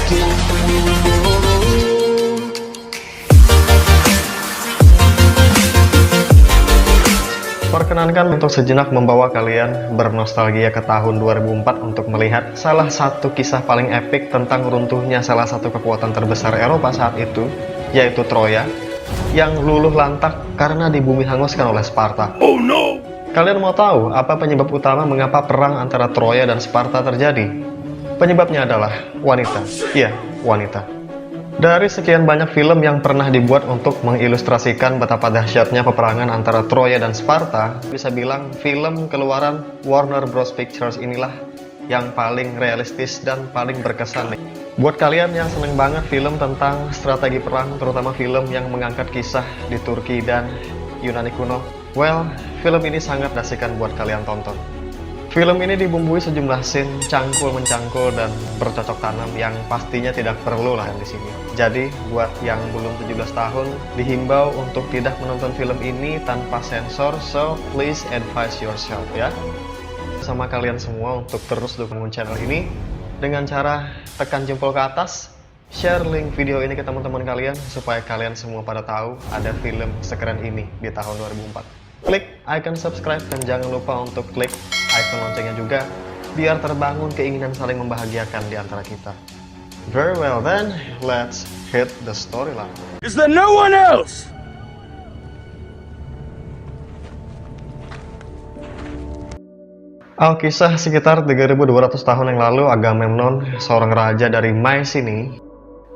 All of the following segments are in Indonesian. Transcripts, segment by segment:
Perkenankan untuk sejenak membawa kalian bernostalgia ke tahun 2004 untuk melihat salah satu kisah paling epik tentang runtuhnya salah satu kekuatan terbesar Eropa saat itu, yaitu Troya, yang luluh lantak karena dibumi hanguskan oleh Sparta. Oh no! Kalian mau tahu apa penyebab utama mengapa perang antara Troya dan Sparta terjadi? Penyebabnya adalah wanita. Iya, wanita. Dari sekian banyak film yang pernah dibuat untuk mengilustrasikan betapa dahsyatnya peperangan antara Troya dan Sparta, bisa bilang film keluaran Warner Bros Pictures inilah yang paling realistis dan paling berkesan. Buat kalian yang seneng banget film tentang strategi perang, terutama film yang mengangkat kisah di Turki dan Yunani kuno, well, film ini sangat dasikan buat kalian tonton. Film ini dibumbui sejumlah scene cangkul-mencangkul dan bercocok tanam yang pastinya tidak perlu lah di sini. Jadi, buat yang belum 17 tahun, dihimbau untuk tidak menonton film ini tanpa sensor, so please advise yourself ya. Sama kalian semua untuk terus dukung channel ini dengan cara tekan jempol ke atas, share link video ini ke teman-teman kalian supaya kalian semua pada tahu ada film sekeren ini di tahun 2004. Klik icon subscribe dan jangan lupa untuk klik icon loncengnya juga biar terbangun keinginan saling membahagiakan di antara kita. Very well then, let's hit the storyline. Is there no one else? Alkisah sekitar 3200 tahun yang lalu, Agamemnon, seorang raja dari Mycenae,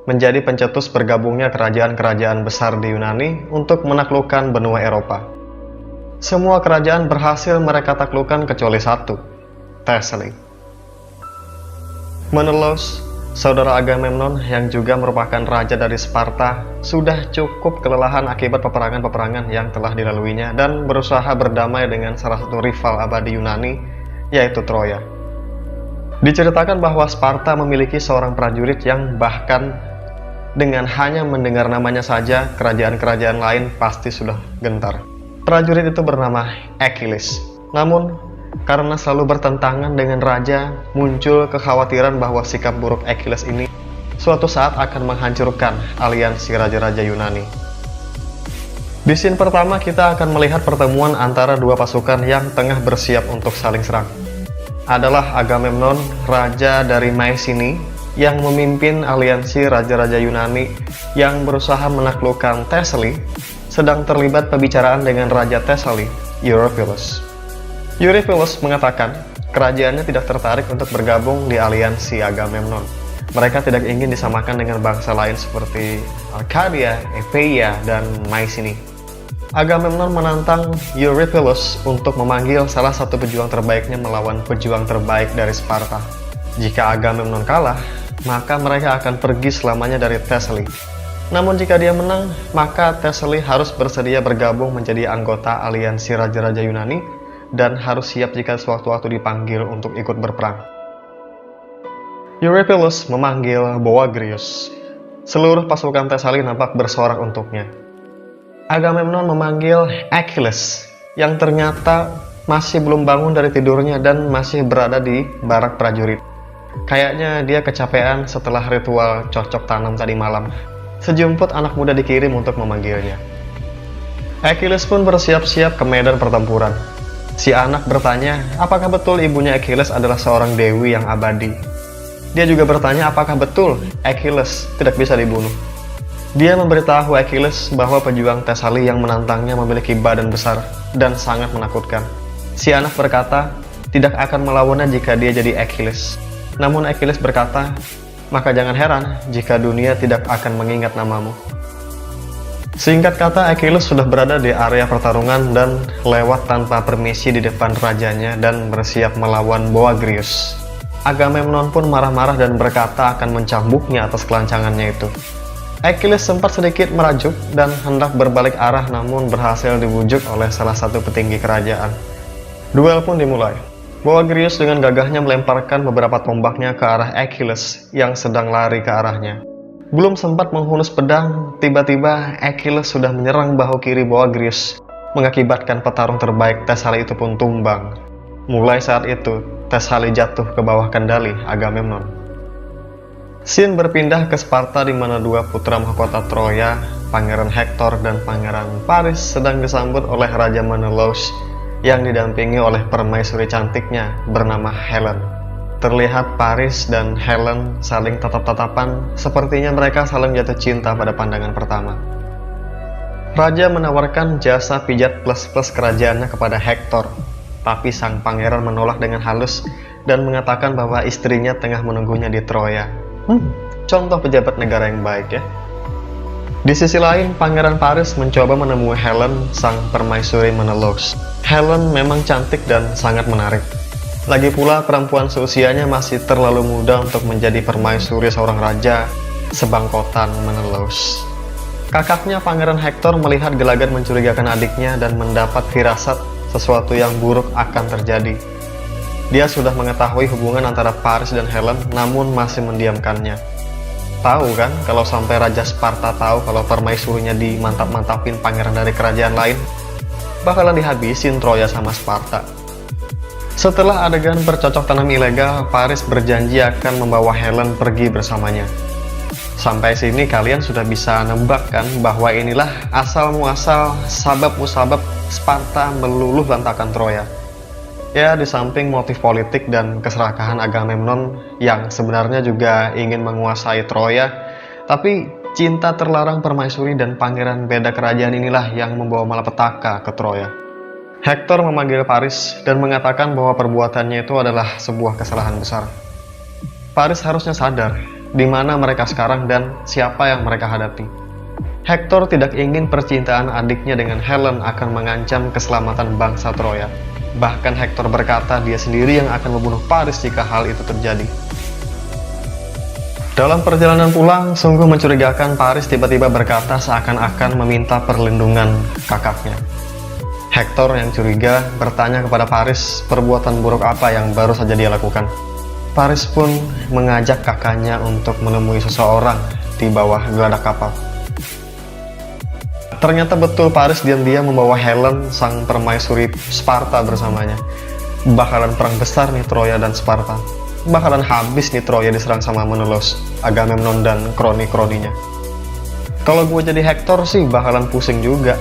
menjadi pencetus bergabungnya kerajaan-kerajaan besar di Yunani untuk menaklukkan benua Eropa. Semua kerajaan berhasil mereka taklukkan kecuali satu, Thessaly. Menelaus, saudara Agamemnon yang juga merupakan raja dari Sparta sudah cukup kelelahan akibat peperangan-peperangan yang telah dilaluinya dan berusaha berdamai dengan salah satu rival abadi Yunani, yaitu Troya. Diceritakan bahwa Sparta memiliki seorang prajurit yang bahkan dengan hanya mendengar namanya saja, kerajaan-kerajaan lain pasti sudah gentar. Prajurit itu bernama Achilles. Namun, karena selalu bertentangan dengan raja, muncul kekhawatiran bahwa sikap buruk Achilles ini suatu saat akan menghancurkan aliansi raja-raja Yunani. Di scene pertama, kita akan melihat pertemuan antara dua pasukan yang tengah bersiap untuk saling serang. Adalah Agamemnon, raja dari Mycenae, yang memimpin aliansi raja-raja Yunani yang berusaha menaklukkan Thessaly, sedang terlibat pembicaraan dengan Raja Thessaly, Eurypylus. Eurypylus mengatakan kerajaannya tidak tertarik untuk bergabung di aliansi Agamemnon. Mereka tidak ingin disamakan dengan bangsa lain seperti Arcadia, Epheia, dan Mycenae. Agamemnon menantang Eurypylus untuk memanggil salah satu pejuang terbaiknya melawan pejuang terbaik dari Sparta. Jika Agamemnon kalah, maka mereka akan pergi selamanya dari Thessaly. Namun jika dia menang, maka Thessaly harus bersedia bergabung menjadi anggota aliansi raja-raja Yunani dan harus siap jika sewaktu-waktu dipanggil untuk ikut berperang. Eurypylus memanggil Boagrius. Seluruh pasukan Thessaly nampak bersorak untuknya. Agamemnon memanggil Achilles, yang ternyata masih belum bangun dari tidurnya dan masih berada di barak prajurit. Kayaknya dia kecapean setelah ritual cocok tanam tadi malam. Sejumput anak muda dikirim untuk memanggilnya. Achilles pun bersiap-siap ke medan pertempuran. Si anak bertanya, apakah betul ibunya Achilles adalah seorang dewi yang abadi? Dia juga bertanya apakah betul Achilles tidak bisa dibunuh. Dia memberitahu Achilles bahwa pejuang Thessaly yang menantangnya memiliki badan besar dan sangat menakutkan. Si anak berkata, tidak akan melawannya jika dia jadi Achilles. Namun Achilles berkata, maka jangan heran jika dunia tidak akan mengingat namamu. Singkat kata, Achilles sudah berada di area pertarungan dan lewat tanpa permisi di depan rajanya dan bersiap melawan Boagrius. Agamemnon pun marah-marah dan berkata akan mencambuknya atas kelancangannya itu. Achilles sempat sedikit merajuk dan hendak berbalik arah namun berhasil dibujuk oleh salah satu petinggi kerajaan. Duel pun dimulai. Boagrius dengan gagahnya melemparkan beberapa tombaknya ke arah Achilles yang sedang lari ke arahnya. Belum sempat menghunus pedang, tiba-tiba Achilles sudah menyerang bahu kiri Boagrius, mengakibatkan petarung terbaik Thessaly itu pun tumbang. Mulai saat itu, Thessaly jatuh ke bawah kendali Agamemnon. Scene berpindah ke Sparta di mana dua putra mahkota Troya, Pangeran Hektor dan Pangeran Paris sedang disambut oleh Raja Menelaus yang didampingi oleh permaisuri cantiknya bernama Helen. Terlihat Paris dan Helen saling tatap-tatapan, sepertinya mereka saling jatuh cinta pada pandangan pertama. Raja menawarkan jasa pijat plus-plus kerajaannya kepada Hektor, tapi sang pangeran menolak dengan halus dan mengatakan bahwa istrinya tengah menunggunya di Troya. Contoh pejabat negara yang baik ya. Di sisi lain, Pangeran Paris mencoba menemui Helen, sang permaisuri Menelaus. Helen memang cantik dan sangat menarik. Lagi pula perempuan seusianya masih terlalu muda untuk menjadi permaisuri seorang raja sebangkotan Menelaus. Kakaknya Pangeran Hektor melihat gelagat mencurigakan adiknya dan mendapat firasat sesuatu yang buruk akan terjadi. Dia sudah mengetahui hubungan antara Paris dan Helen, namun masih mendiamkannya. Tahu kan, kalau sampai Raja Sparta tahu kalau permaisurinya dimantap-mantapin pangeran dari kerajaan lain, bakalan dihabisin Troya sama Sparta. Setelah adegan bercocok tanam ilegal, Paris berjanji akan membawa Helen pergi bersamanya. Sampai sini kalian sudah bisa nebak kan bahwa inilah asal-muasal sabab-musabab Sparta meluluh lantakan Troya. Ya, di samping motif politik dan keserakahan Agamemnon yang sebenarnya juga ingin menguasai Troya, tapi cinta terlarang permaisuri dan pangeran beda kerajaan inilah yang membawa malapetaka ke Troya. Hektor memanggil Paris dan mengatakan bahwa perbuatannya itu adalah sebuah kesalahan besar. Paris harusnya sadar di mana mereka sekarang dan siapa yang mereka hadapi. Hektor tidak ingin percintaan adiknya dengan Helen akan mengancam keselamatan bangsa Troya. Bahkan Hektor berkata dia sendiri yang akan membunuh Paris jika hal itu terjadi. Dalam perjalanan pulang, sungguh mencurigakan Paris tiba-tiba berkata seakan-akan meminta perlindungan kakaknya. Hektor yang curiga bertanya kepada Paris perbuatan buruk apa yang baru saja dia lakukan. Paris pun mengajak kakaknya untuk menemui seseorang di bawah geladak kapal. Ternyata betul Paris diam-diam membawa Helen, sang permaisuri Sparta bersamanya. Bakalan perang besar nih Troya dan Sparta. Bakalan habis nih Troya diserang sama Menelaus, Agamemnon dan kroni-kroninya. Kalau gue jadi Hektor sih bakalan pusing juga.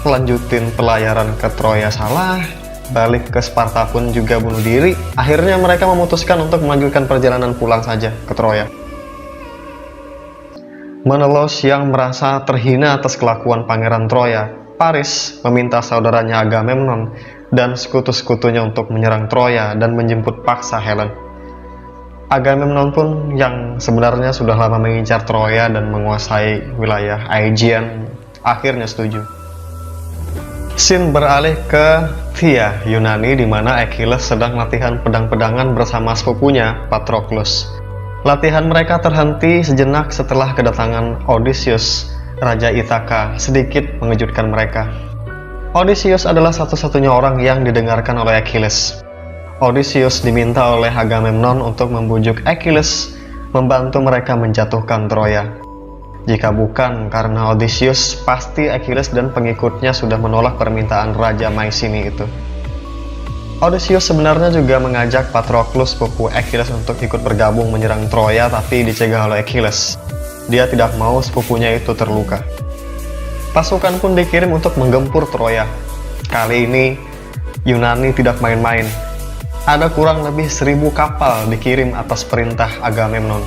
Lanjutin pelayaran ke Troya salah, balik ke Sparta pun juga bunuh diri. Akhirnya mereka memutuskan untuk melanjutkan perjalanan pulang saja ke Troya. Menelaus yang merasa terhina atas kelakuan pangeran Troya, Paris meminta saudaranya Agamemnon dan sekutu-sekutunya untuk menyerang Troya dan menjemput paksa Helen. Agamemnon pun yang sebenarnya sudah lama mengincar Troya dan menguasai wilayah Aegean, akhirnya setuju. Scene beralih ke Phthia, Yunani, di mana Achilles sedang latihan pedang-pedangan bersama sepupunya Patroclus. Latihan mereka terhenti sejenak setelah kedatangan Odysseus, Raja Ithaka, sedikit mengejutkan mereka. Odysseus adalah satu-satunya orang yang didengarkan oleh Achilles. Odysseus diminta oleh Agamemnon untuk membujuk Achilles membantu mereka menjatuhkan Troya. Jika bukan karena Odysseus, pasti Achilles dan pengikutnya sudah menolak permintaan Raja Mycenae itu. Odysseus sebenarnya juga mengajak Patroclus, sepupu Achilles, untuk ikut bergabung menyerang Troya, tapi dicegah oleh Achilles. Dia tidak mau sepupunya itu terluka. Pasukan pun dikirim untuk menggempur Troya. Kali ini Yunani tidak main-main. Ada kurang lebih 1000 kapal dikirim atas perintah Agamemnon.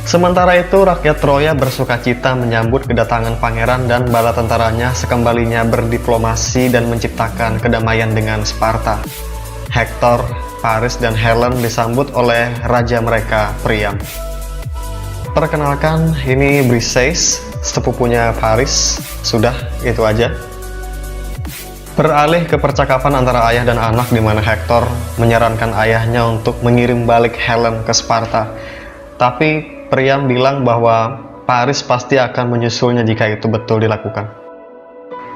Sementara itu, rakyat Troya bersukacita menyambut kedatangan pangeran dan bala tentaranya sekembalinya berdiplomasi dan menciptakan kedamaian dengan Sparta. Hektor, Paris, dan Helen disambut oleh raja mereka, Priam. Perkenalkan, ini Briseis, sepupunya Paris. Sudah, itu aja. Beralih ke percakapan antara ayah dan anak di mana Hektor menyarankan ayahnya untuk mengirim balik Helen ke Sparta. Tapi Priam bilang bahwa Paris pasti akan menyusulnya jika itu betul dilakukan.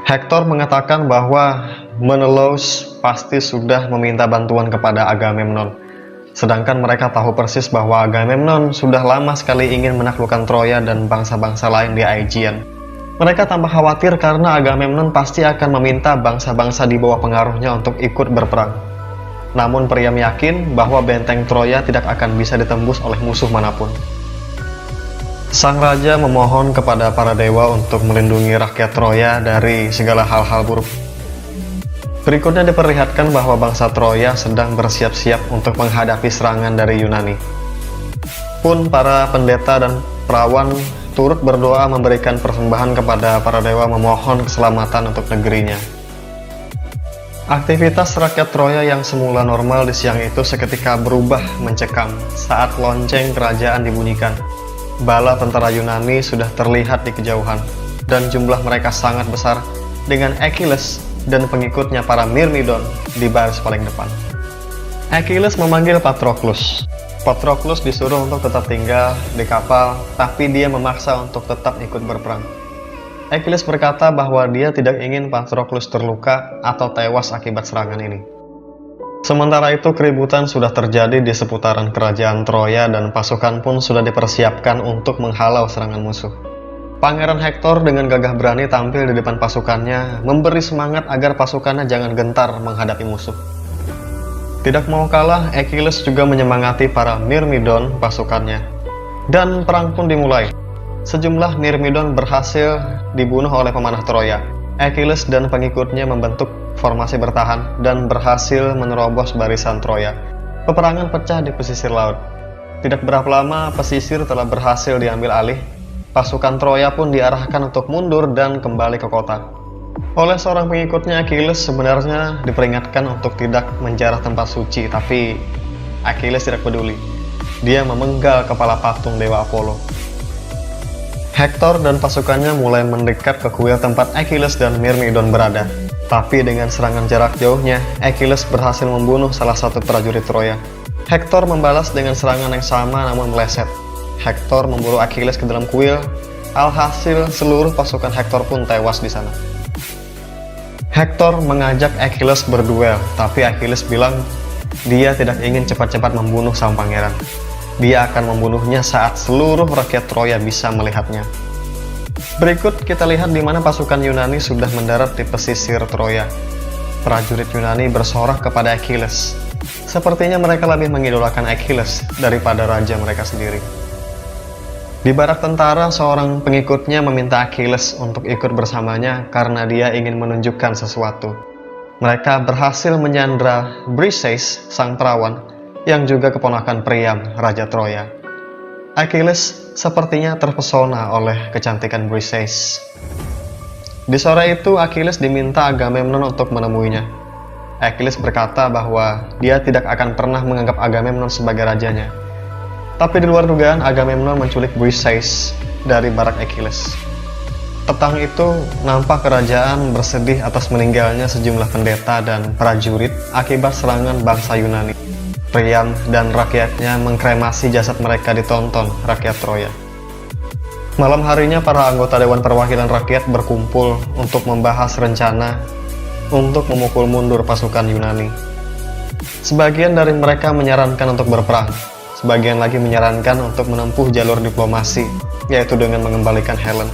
Hektor mengatakan bahwa Menelaus pasti sudah meminta bantuan kepada Agamemnon. Sedangkan mereka tahu persis bahwa Agamemnon sudah lama sekali ingin menaklukkan Troya dan bangsa-bangsa lain di Aegean. Mereka tambah khawatir karena Agamemnon pasti akan meminta bangsa-bangsa di bawah pengaruhnya untuk ikut berperang. Namun Priam yakin bahwa benteng Troya tidak akan bisa ditembus oleh musuh manapun. Sang raja memohon kepada para dewa untuk melindungi rakyat Troya dari segala hal-hal buruk. Berikutnya diperlihatkan bahwa bangsa Troya sedang bersiap-siap untuk menghadapi serangan dari Yunani. Pun para pendeta dan perawan turut berdoa memberikan persembahan kepada para dewa memohon keselamatan untuk negerinya. Aktivitas rakyat Troya yang semula normal di siang itu seketika berubah mencekam saat lonceng kerajaan dibunyikan. Bala tentara Yunani sudah terlihat di kejauhan, dan jumlah mereka sangat besar dengan Achilles dan pengikutnya para Myrmidon di baris paling depan. Achilles memanggil Patroclus. Patroclus disuruh untuk tetap tinggal di kapal, tapi dia memaksa untuk tetap ikut berperang. Achilles berkata bahwa dia tidak ingin Patroclus terluka atau tewas akibat serangan ini. Sementara itu keributan sudah terjadi di seputaran kerajaan Troya dan pasukan pun sudah dipersiapkan untuk menghalau serangan musuh. Pangeran Hektor dengan gagah berani tampil di depan pasukannya, memberi semangat agar pasukannya jangan gentar menghadapi musuh. Tidak mau kalah, Achilles juga menyemangati para Myrmidon pasukannya. Dan perang pun dimulai. Sejumlah Myrmidon berhasil dibunuh oleh pemanah Troya. Achilles dan pengikutnya membentuk formasi bertahan dan berhasil menerobos barisan Troya. Peperangan pecah di pesisir laut. Tidak berapa lama, pesisir telah berhasil diambil alih. Pasukan Troya pun diarahkan untuk mundur dan kembali ke kota. Oleh seorang pengikutnya, Achilles sebenarnya diperingatkan untuk tidak menjarah tempat suci, tapi Achilles tidak peduli. Dia memenggal kepala patung dewa Apollo. Hektor dan pasukannya mulai mendekat ke kuil tempat Achilles dan Myrmidon berada. Tapi dengan serangan jarak jauhnya, Achilles berhasil membunuh salah satu prajurit Troya. Hektor membalas dengan serangan yang sama namun meleset. Hektor memburu Achilles ke dalam kuil. Alhasil seluruh pasukan Hektor pun tewas di sana. Hektor mengajak Achilles berduel, tapi Achilles bilang dia tidak ingin cepat-cepat membunuh sang pangeran. Dia akan membunuhnya saat seluruh rakyat Troya bisa melihatnya. Berikut kita lihat di mana pasukan Yunani sudah mendarat di pesisir Troya. Prajurit Yunani bersorak kepada Achilles. Sepertinya mereka lebih mengidolakan Achilles daripada raja mereka sendiri. Di barak tentara, seorang pengikutnya meminta Achilles untuk ikut bersamanya karena dia ingin menunjukkan sesuatu. Mereka berhasil menyandra Briseis, sang perawan, yang juga keponakan Priam, Raja Troya. Achilles sepertinya terpesona oleh kecantikan Briseis. Di sore itu, Achilles diminta Agamemnon untuk menemuinya. Achilles berkata bahwa dia tidak akan pernah menganggap Agamemnon sebagai rajanya. Tapi di luar dugaan, Agamemnon menculik Briseis dari barak Achilles. Petang itu, nampak kerajaan bersedih atas meninggalnya sejumlah pendeta dan prajurit akibat serangan bangsa Yunani. Priam dan rakyatnya mengkremasi jasad mereka ditonton rakyat Troya. Malam harinya, para anggota Dewan Perwakilan Rakyat berkumpul untuk membahas rencana untuk memukul mundur pasukan Yunani. Sebagian dari mereka menyarankan untuk berperang. Sebagian lagi menyarankan untuk menempuh jalur diplomasi, yaitu dengan mengembalikan Helen.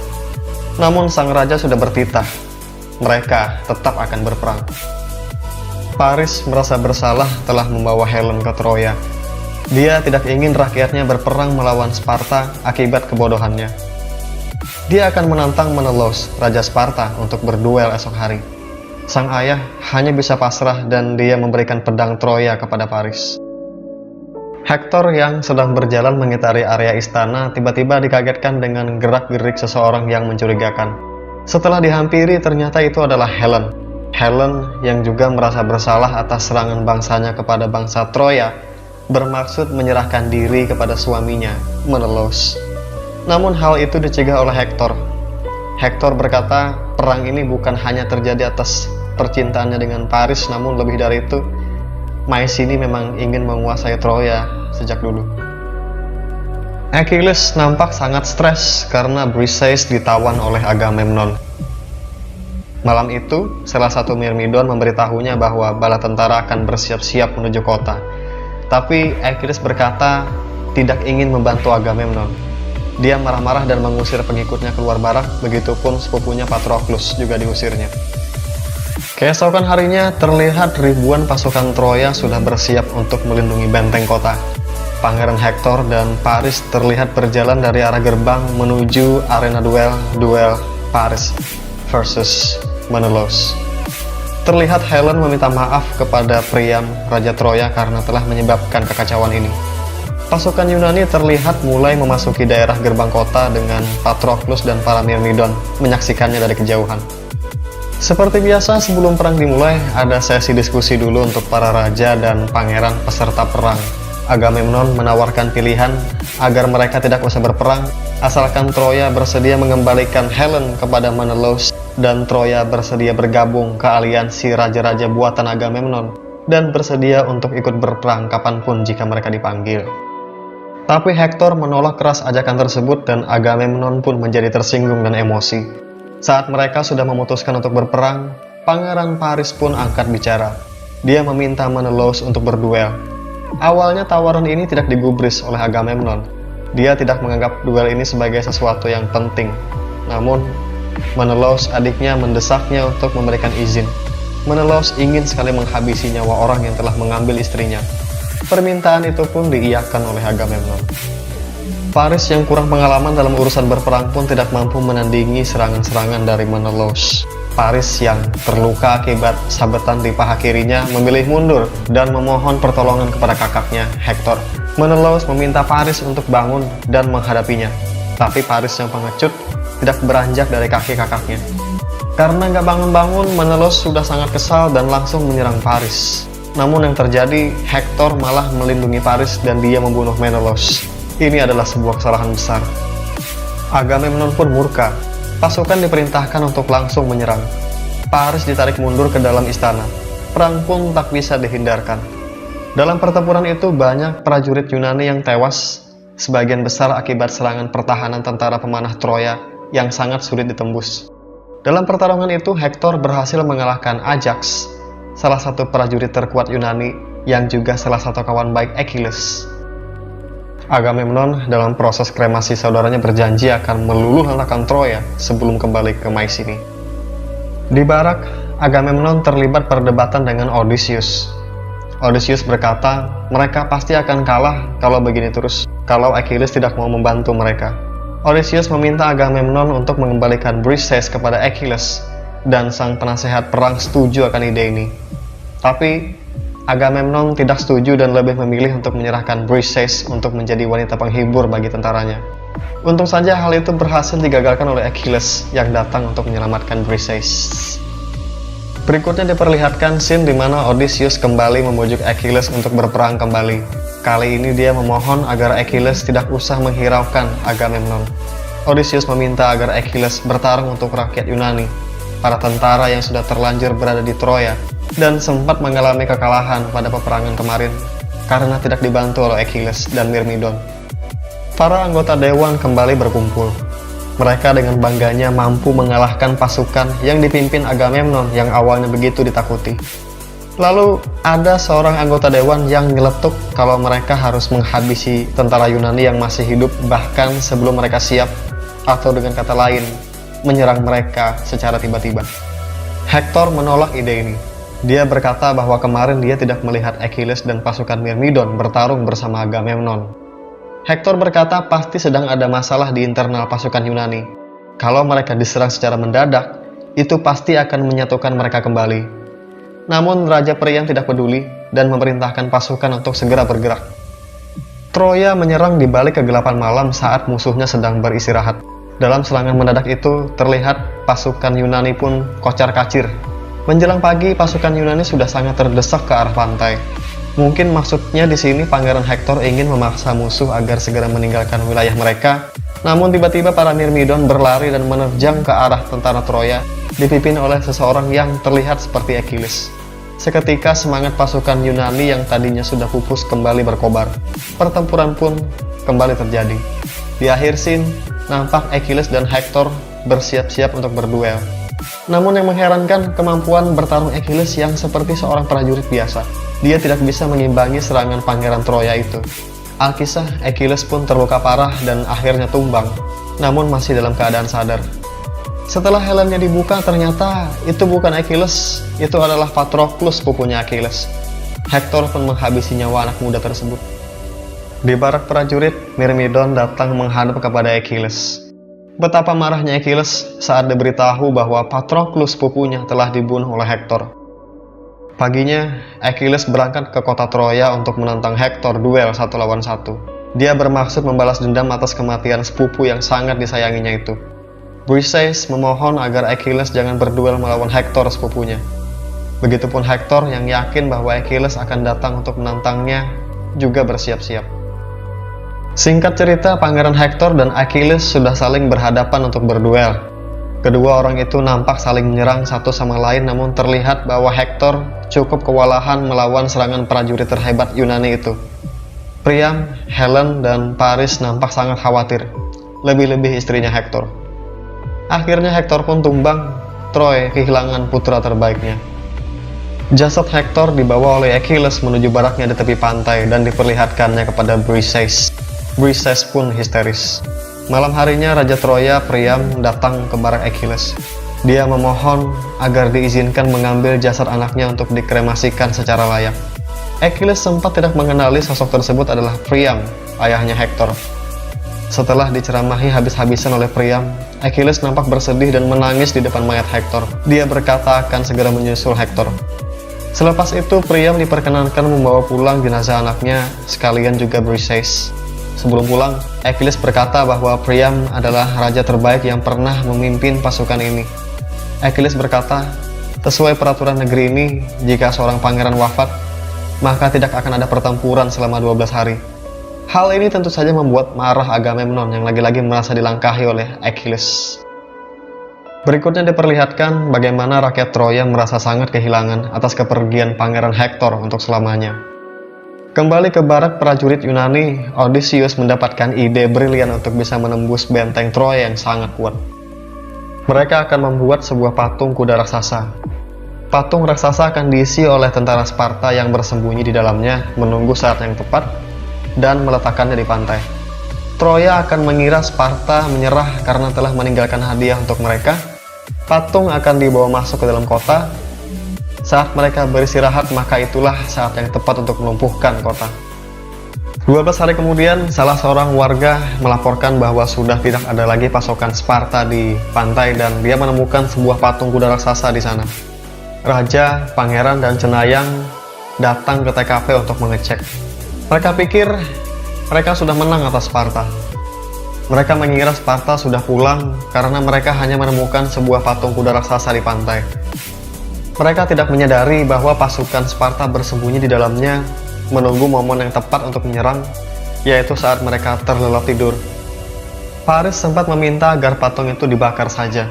Namun sang raja sudah bertitah, mereka tetap akan berperang. Paris merasa bersalah telah membawa Helen ke Troya. Dia tidak ingin rakyatnya berperang melawan Sparta akibat kebodohannya. Dia akan menantang Menelaus, Raja Sparta, untuk berduel esok hari. Sang ayah hanya bisa pasrah dan dia memberikan pedang Troya kepada Paris. Hektor yang sedang berjalan mengitari area istana tiba-tiba dikagetkan dengan gerak-gerik seseorang yang mencurigakan. Setelah dihampiri, ternyata itu adalah Helen. Helen yang juga merasa bersalah atas serangan bangsanya kepada bangsa Troya, bermaksud menyerahkan diri kepada suaminya, Menelaus. Namun hal itu dicegah oleh Hektor. Hektor berkata, perang ini bukan hanya terjadi atas percintaannya dengan Paris, namun lebih dari itu, Maesini memang ingin menguasai Troya sejak dulu. Achilles nampak sangat stres karena Briseis ditawan oleh Agamemnon. Malam itu, salah satu Myrmidon memberitahunya bahwa bala tentara akan bersiap-siap menuju kota. Tapi Achilles berkata tidak ingin membantu Agamemnon. Dia marah-marah dan mengusir pengikutnya keluar barak, begitupun sepupunya Patroclus juga diusirnya. Keesokan harinya terlihat ribuan pasukan Troya sudah bersiap untuk melindungi benteng kota. Pangeran Hektor dan Paris terlihat berjalan dari arah gerbang menuju arena duel Paris versus Menelaus. Terlihat Helen meminta maaf kepada Priam, Raja Troya, karena telah menyebabkan kekacauan ini. Pasukan Yunani terlihat mulai memasuki daerah gerbang kota dengan Patroclus dan para Myrmidon menyaksikannya dari kejauhan. Seperti biasa, sebelum perang dimulai, ada sesi diskusi dulu untuk para raja dan pangeran peserta perang. Agamemnon menawarkan pilihan agar mereka tidak usah berperang, asalkan Troya bersedia mengembalikan Helen kepada Menelaus dan Troya bersedia bergabung ke aliansi raja-raja buatan Agamemnon dan bersedia untuk ikut berperang kapanpun jika mereka dipanggil. Tapi Hektor menolak keras ajakan tersebut dan Agamemnon pun menjadi tersinggung dan emosi. Saat mereka sudah memutuskan untuk berperang, Pangeran Paris pun angkat bicara. Dia meminta Menelaus untuk berduel. Awalnya tawaran ini tidak digubris oleh Agamemnon. Dia tidak menganggap duel ini sebagai sesuatu yang penting. Namun, Menelaus adiknya mendesaknya untuk memberikan izin. Menelaus ingin sekali menghabisi nyawa orang yang telah mengambil istrinya. Permintaan itu pun diiyakan oleh Agamemnon. Paris yang kurang pengalaman dalam urusan berperang pun tidak mampu menandingi serangan-serangan dari Menelaus. Paris yang terluka akibat sabetan di paha kirinya memilih mundur dan memohon pertolongan kepada kakaknya, Hektor. Menelaus meminta Paris untuk bangun dan menghadapinya. Tapi Paris yang pengecut tidak beranjak dari kaki kakaknya. Karena nggak bangun-bangun, Menelaus sudah sangat kesal dan langsung menyerang Paris. Namun yang terjadi, Hektor malah melindungi Paris dan dia membunuh Menelaus. Ini adalah sebuah kesalahan besar. Agamemnon pun murka. Pasukan diperintahkan untuk langsung menyerang. Paris ditarik mundur ke dalam istana. Perang pun tak bisa dihindarkan. Dalam pertempuran itu banyak prajurit Yunani yang tewas, sebagian besar akibat serangan pertahanan tentara pemanah Troya yang sangat sulit ditembus. Dalam pertarungan itu, Hektor berhasil mengalahkan Ajax, salah satu prajurit terkuat Yunani yang juga salah satu kawan baik Achilles. Agamemnon dalam proses kremasi saudaranya berjanji akan meluluh lantakkan Troya sebelum kembali ke Mycenae. Di barak, Agamemnon terlibat perdebatan dengan Odysseus. Odysseus berkata, mereka pasti akan kalah kalau begini terus, kalau Achilles tidak mau membantu mereka. Odysseus meminta Agamemnon untuk mengembalikan Briseis kepada Achilles, dan sang penasehat perang setuju akan ide ini. Tapi Agamemnon tidak setuju dan lebih memilih untuk menyerahkan Briseis untuk menjadi wanita penghibur bagi tentaranya. Untung saja hal itu berhasil digagalkan oleh Achilles yang datang untuk menyelamatkan Briseis. Berikutnya diperlihatkan scene di mana Odysseus kembali membujuk Achilles untuk berperang kembali. Kali ini dia memohon agar Achilles tidak usah menghiraukan Agamemnon. Odysseus meminta agar Achilles bertarung untuk rakyat Yunani, para tentara yang sudah terlanjur berada di Troya dan sempat mengalami kekalahan pada peperangan kemarin karena tidak dibantu oleh Achilles dan Myrmidon. Para anggota dewan kembali berkumpul. Mereka dengan bangganya mampu mengalahkan pasukan yang dipimpin Agamemnon yang awalnya begitu ditakuti. Lalu ada seorang anggota dewan yang nyeletuk kalau mereka harus menghabisi tentara Yunani yang masih hidup bahkan sebelum mereka siap, atau dengan kata lain, menyerang mereka secara tiba-tiba. Hektor menolak ide ini. Dia berkata bahwa kemarin dia tidak melihat Achilles dan pasukan Myrmidon bertarung bersama Agamemnon. Hektor berkata pasti sedang ada masalah di internal pasukan Yunani. Kalau mereka diserang secara mendadak, itu pasti akan menyatukan mereka kembali. Namun Raja Priam tidak peduli dan memerintahkan pasukan untuk segera bergerak. Troya menyerang di balik kegelapan malam saat musuhnya sedang beristirahat. Dalam serangan mendadak itu, terlihat pasukan Yunani pun kocar-kacir. Menjelang pagi, pasukan Yunani sudah sangat terdesak ke arah pantai. Mungkin maksudnya di sini Pangeran Hektor ingin memaksa musuh agar segera meninggalkan wilayah mereka. Namun tiba-tiba para Myrmidon berlari dan menerjang ke arah tentara Troya, dipimpin oleh seseorang yang terlihat seperti Achilles. Seketika semangat pasukan Yunani yang tadinya sudah pupus kembali berkobar. Pertempuran pun kembali terjadi. Di akhir scene, nampak Achilles dan Hektor bersiap-siap untuk berduel. Namun yang mengherankan, kemampuan bertarung Achilles yang seperti seorang prajurit biasa. Dia tidak bisa mengimbangi serangan pangeran Troya itu. Alkisah, Achilles pun terluka parah dan akhirnya tumbang, namun masih dalam keadaan sadar. Setelah helmnya dibuka, ternyata itu bukan Achilles, itu adalah Patroclus, sepupunya Achilles. Hector pun menghabisi nyawa anak muda tersebut. Di barak prajurit, Myrmidon datang menghadap kepada Achilles. Betapa marahnya Achilles saat diberitahu bahwa Patroclus, sepupunya, telah dibunuh oleh Hector. Paginya, Achilles berangkat ke kota Troya untuk menantang Hector duel 1 lawan 1. Dia bermaksud membalas dendam atas kematian sepupu yang sangat disayanginya itu. Briseis memohon agar Achilles jangan berduel melawan Hector, sepupunya. Begitupun Hector yang yakin bahwa Achilles akan datang untuk menantangnya juga bersiap-siap. Singkat cerita, Pangeran Hector dan Achilles sudah saling berhadapan untuk berduel. Kedua orang itu nampak saling menyerang satu sama lain, namun terlihat bahwa Hector cukup kewalahan melawan serangan prajurit terhebat Yunani itu. Priam, Helen, dan Paris nampak sangat khawatir, lebih-lebih istrinya Hector. Akhirnya Hector pun tumbang, Troy kehilangan putra terbaiknya. Jasad Hector dibawa oleh Achilles menuju baraknya di tepi pantai dan diperlihatkannya kepada Briseis. Briseis pun histeris. Malam harinya Raja Troya, Priam, datang ke barak Achilles. Dia memohon agar diizinkan mengambil jasad anaknya untuk dikremasikan secara layak. Achilles sempat tidak mengenali sosok tersebut adalah Priam, ayahnya Hector. Setelah diceramahi habis-habisan oleh Priam, Achilles nampak bersedih dan menangis di depan mayat Hector. Dia berkata akan segera menyusul Hector. Selepas itu, Priam diperkenankan membawa pulang jenazah anaknya, sekalian juga Briseis. Sebelum pulang, Achilles berkata bahwa Priam adalah raja terbaik yang pernah memimpin pasukan ini. Achilles berkata, sesuai peraturan negeri ini, jika seorang pangeran wafat, maka tidak akan ada pertempuran selama 12 hari. Hal ini tentu saja membuat marah Agamemnon yang lagi-lagi merasa dilangkahi oleh Achilles. Berikutnya diperlihatkan bagaimana rakyat Troya merasa sangat kehilangan atas kepergian Pangeran Hector untuk selamanya. Kembali ke barak prajurit Yunani, Odysseus mendapatkan ide brilian untuk bisa menembus benteng Troya yang sangat kuat. Mereka akan membuat sebuah patung kuda raksasa. Patung raksasa akan diisi oleh tentara Sparta yang bersembunyi di dalamnya, menunggu saat yang tepat, dan meletakkannya di pantai. Troya akan mengira Sparta menyerah karena telah meninggalkan hadiah untuk mereka. Patung akan dibawa masuk ke dalam kota. Saat mereka beristirahat, maka itulah saat yang tepat untuk melumpuhkan kota. 12 hari kemudian, salah seorang warga melaporkan bahwa sudah tidak ada lagi pasokan Sparta di pantai dan dia menemukan sebuah patung kuda raksasa di sana. Raja, pangeran, dan cenayang datang ke TKP untuk mengecek. Mereka pikir mereka sudah menang atas Sparta. Mereka mengira Sparta sudah pulang karena mereka hanya menemukan sebuah patung kuda raksasa di pantai. Mereka tidak menyadari bahwa pasukan Sparta bersembunyi di dalamnya, menunggu momen yang tepat untuk menyerang, yaitu saat mereka terlelap tidur. Paris sempat meminta agar patung itu dibakar saja.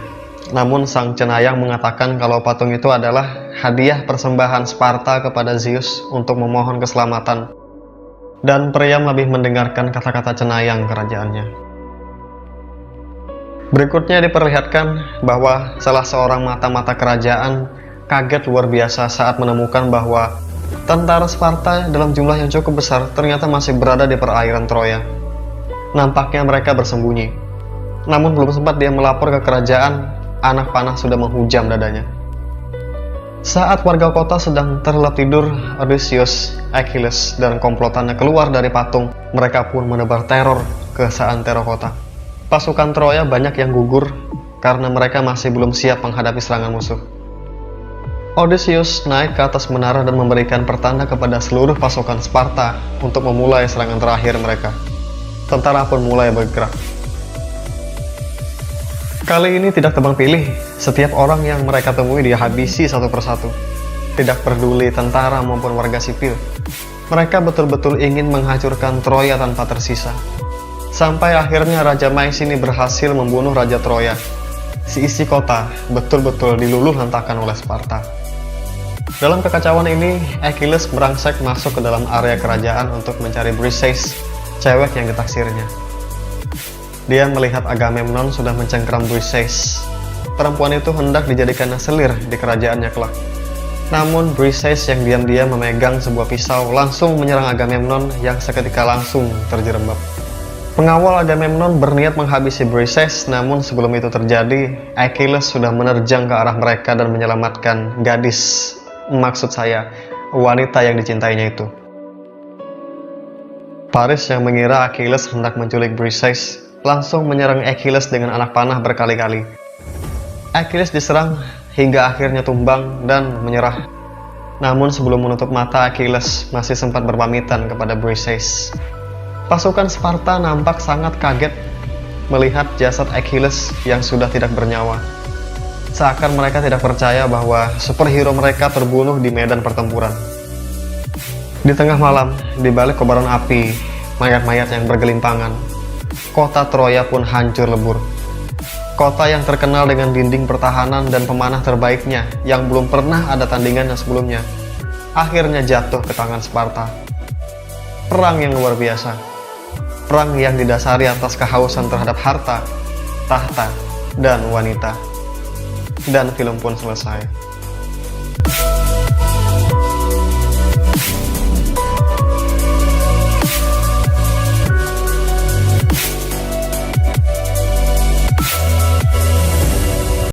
Namun sang cenayang mengatakan kalau patung itu adalah hadiah persembahan Sparta kepada Zeus untuk memohon keselamatan. Dan Priam lebih mendengarkan kata-kata cenayang kerajaannya. Berikutnya diperlihatkan bahwa salah seorang mata-mata kerajaan kaget luar biasa saat menemukan bahwa tentara Sparta dalam jumlah yang cukup besar ternyata masih berada di perairan Troya. Nampaknya mereka bersembunyi. Namun belum sempat dia melapor ke kerajaan, anak panah sudah menghujam dadanya. Saat warga kota sedang terlelap tidur, Odysseus, Achilles, dan komplotannya keluar dari patung. Mereka pun menebar teror ke seantero kota. Pasukan Troya banyak yang gugur karena mereka masih belum siap menghadapi serangan musuh. Odysseus naik ke atas menara dan memberikan pertanda kepada seluruh pasukan Sparta untuk memulai serangan terakhir mereka. Tentara pun mulai bergerak. Kali ini tidak tebang pilih, setiap orang yang mereka temui dihabisi satu persatu. Tidak peduli tentara maupun warga sipil. Mereka betul-betul ingin menghancurkan Troya tanpa tersisa. Sampai akhirnya Raja Maesini berhasil membunuh Raja Troya. Si isi kota betul-betul diluluh lantakan oleh Sparta. Dalam kekacauan ini, Achilles merangsek masuk ke dalam area kerajaan untuk mencari Briseis, cewek yang ditaksirnya. Dia melihat Agamemnon sudah mencengkeram Briseis. Perempuan itu hendak dijadikan selir di kerajaannya kelak. Namun Briseis yang diam-diam memegang sebuah pisau langsung menyerang Agamemnon yang seketika langsung terjerembab. Pengawal Agamemnon berniat menghabisi Briseis, namun sebelum itu terjadi, Achilles sudah menerjang ke arah mereka dan menyelamatkan gadis, maksud saya, wanita yang dicintainya itu. Paris yang mengira Achilles hendak menculik Briseis, langsung menyerang Achilles dengan anak panah berkali-kali. Achilles diserang hingga akhirnya tumbang dan menyerah. Namun sebelum menutup mata, Achilles masih sempat berpamitan kepada Briseis. Pasukan Sparta nampak sangat kaget melihat jasad Achilles yang sudah tidak bernyawa. Seakan mereka tidak percaya bahwa superhero mereka terbunuh di medan pertempuran. Di tengah malam, di balik kobaran api, mayat-mayat yang bergelimpangan, kota Troya pun hancur lebur. Kota yang terkenal dengan dinding pertahanan dan pemanah terbaiknya yang belum pernah ada tandingannya sebelumnya, akhirnya jatuh ke tangan Sparta. Perang yang luar biasa. Perang yang didasari atas kehausan terhadap harta, tahta, dan wanita. Dan film pun selesai.